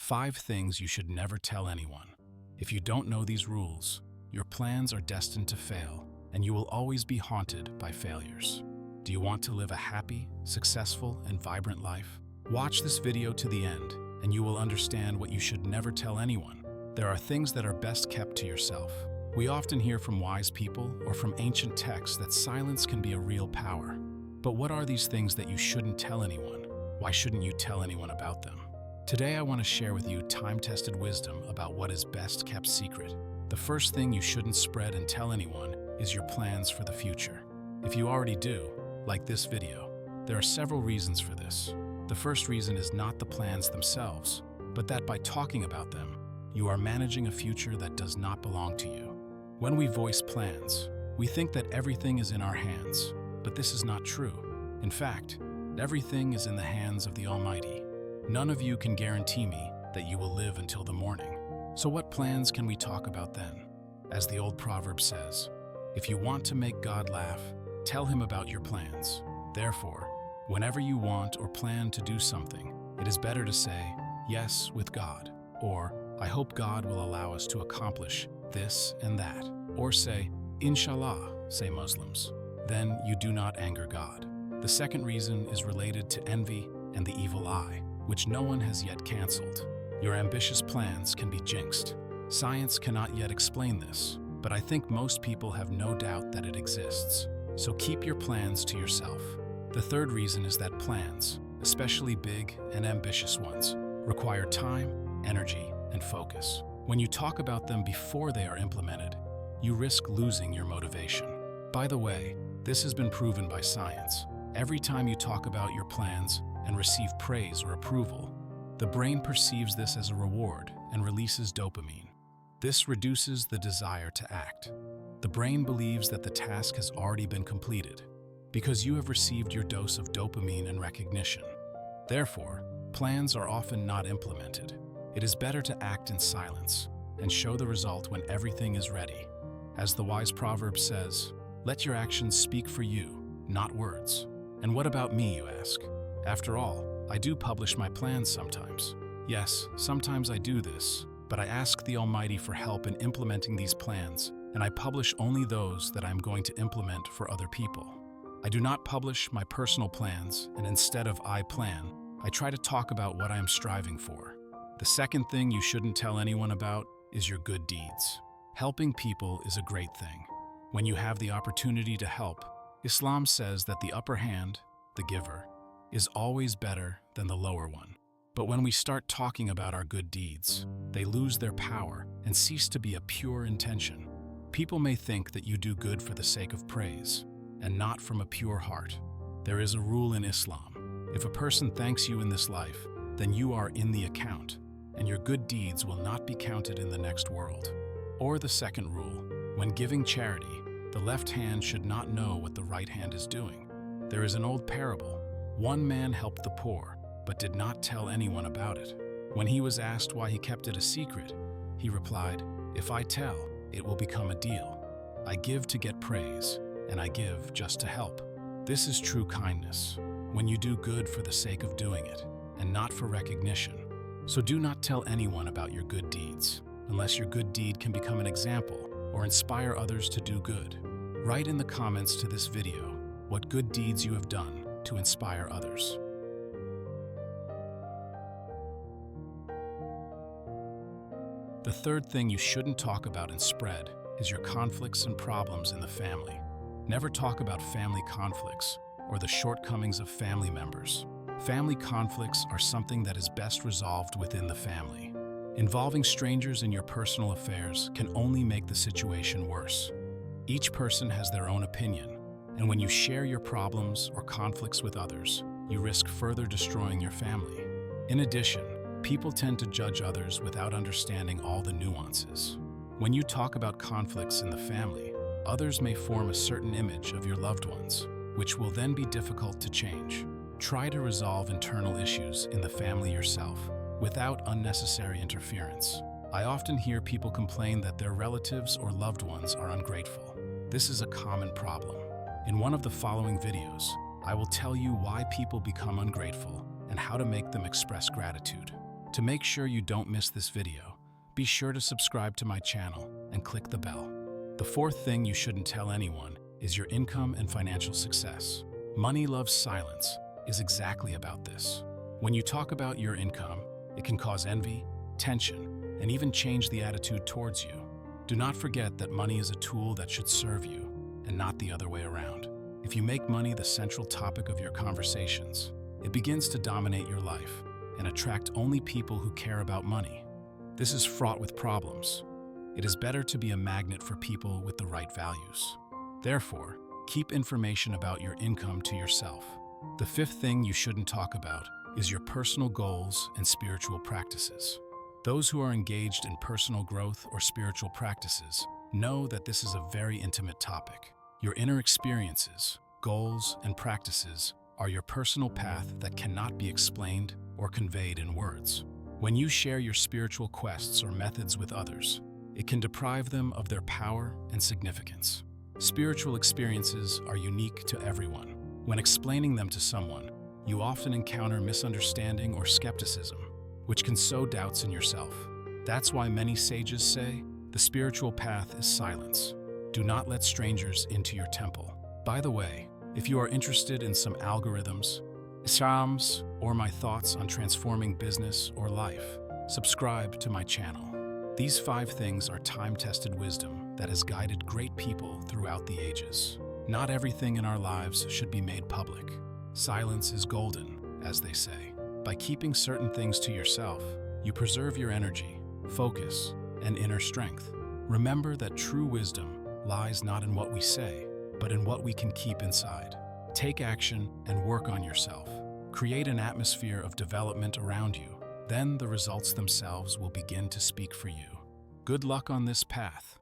5 things you should never tell anyone. If you don't know these rules, your plans are destined to fail, and you will always be haunted by failures. Do you want to live a happy, successful, and vibrant life? Watch this video to the end, and you will understand what you should never tell anyone. There are things that are best kept to yourself. We often hear from wise people or from ancient texts that silence can be a real power. But what are these things that you shouldn't tell anyone? Why shouldn't you tell anyone about them? Today I want to share with you time-tested wisdom about what is best kept secret. The first thing you shouldn't spread and tell anyone is your plans for the future. If you already do, like this video, there are several reasons for this. The first reason is not the plans themselves, but that by talking about them, you are managing a future that does not belong to you. When we voice plans, we think that everything is in our hands, but this is not true. In fact, everything is in the hands of the Almighty. None of you can guarantee me that you will live until the morning. So what plans can we talk about then? As the old proverb says, if you want to make God laugh, tell him about your plans. Therefore, whenever you want or plan to do something, it is better to say, yes, with God, or I hope God will allow us to accomplish this and that, or say, Inshallah, say Muslims. Then you do not anger God. The second reason is related to envy and the evil eye, which no one has yet canceled. Your ambitious plans can be jinxed. Science cannot yet explain this, but I think most people have no doubt that it exists. So keep your plans to yourself. The third reason is that plans, especially big and ambitious ones, require time, energy, and focus. When you talk about them before they are implemented, you risk losing your motivation. By the way, this has been proven by science. Every time you talk about your plans and receive praise or approval, the brain perceives this as a reward and releases dopamine. This reduces the desire to act. The brain believes that the task has already been completed because you have received your dose of dopamine and recognition. Therefore, plans are often not implemented. It is better to act in silence and show the result when everything is ready. As the wise proverb says, let your actions speak for you, not words. And what about me, you ask? After all, I do publish my plans sometimes. Yes, sometimes I do this, but I ask the Almighty for help in implementing these plans, and I publish only those that I am going to implement for other people. I do not publish my personal plans, and instead of I plan, I try to talk about what I am striving for. The second thing you shouldn't tell anyone about is your good deeds. Helping people is a great thing. When you have the opportunity to help, Islam says that the upper hand, the giver, is always better than the lower one. But when we start talking about our good deeds, they lose their power and cease to be a pure intention. People may think that you do good for the sake of praise, and not from a pure heart. There is a rule in Islam. If a person thanks you in this life, then you are in the account, and your good deeds will not be counted in the next world. Or the second rule, when giving charity, the left hand should not know what the right hand is doing. There is an old parable. One man helped the poor, but did not tell anyone about it. When he was asked why he kept it a secret, he replied, if I tell, it will become a deal. I give to get praise, and I give just to help. This is true kindness, when you do good for the sake of doing it, and not for recognition. So do not tell anyone about your good deeds, unless your good deed can become an example or inspire others to do good. Write in the comments to this video what good deeds you have done to inspire others. The third thing you shouldn't talk about and spread is your conflicts and problems in the family. Never talk about family conflicts or the shortcomings of family members. Family conflicts are something that is best resolved within the family. Involving strangers in your personal affairs can only make the situation worse. Each person has their own opinion, and when you share your problems or conflicts with others, you risk further destroying your family. In addition, people tend to judge others without understanding all the nuances. When you talk about conflicts in the family, others may form a certain image of your loved ones, which will then be difficult to change. Try to resolve internal issues in the family yourself, without unnecessary interference. I often hear people complain that their relatives or loved ones are ungrateful. This is a common problem. In one of the following videos, I will tell you why people become ungrateful and how to make them express gratitude. To make sure you don't miss this video, be sure to subscribe to my channel and click the bell. The fourth thing you shouldn't tell anyone is your income and financial success. Money Loves Silence is exactly about this. When you talk about your income, it can cause envy, tension, and even change the attitude towards you. Do not forget that money is a tool that should serve you and not the other way around. If you make money the central topic of your conversations, it begins to dominate your life and attract only people who care about money. This is fraught with problems. It is better to be a magnet for people with the right values. Therefore, keep information about your income to yourself. The fifth thing you shouldn't talk about is your personal goals and spiritual practices. Those who are engaged in personal growth or spiritual practices know that this is a very intimate topic. Your inner experiences, goals, and practices are your personal path that cannot be explained or conveyed in words. When you share your spiritual quests or methods with others, it can deprive them of their power and significance. Spiritual experiences are unique to everyone. When explaining them to someone, you often encounter misunderstanding or skepticism, which can sow doubts in yourself. That's why many sages say, the spiritual path is silence. Do not let strangers into your temple. By the way, if you are interested in some algorithms, Isams, or my thoughts on transforming business or life, subscribe to my channel. These 5 things are time-tested wisdom that has guided great people throughout the ages. Not everything in our lives should be made public. Silence is golden, as they say. By keeping certain things to yourself, you preserve your energy, focus, and inner strength. Remember that true wisdom lies not in what we say, but in what we can keep inside. Take action and work on yourself. Create an atmosphere of development around you. Then the results themselves will begin to speak for you. Good luck on this path.